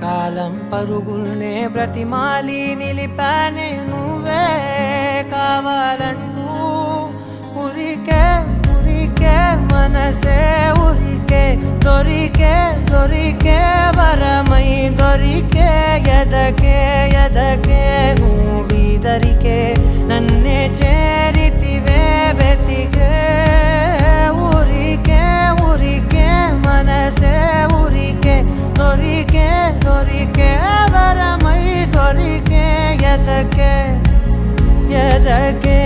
కాలం పరుగుల్నే బ్రతిమాలి నిలిపానే నువ్వే కావాలంటూ ఉరికే ఉరికే మనసే ఉరికే దొరికే దొరికే వరమై దొరికే ఎదకే ఎదకే నువ్వీదరికే నన్నే చేరితివే వెతికే ఊరికే ఊరికే మనసే ఊరికే దొరికే దొరికే వరమై దొరికే ఎదకే ఎదకే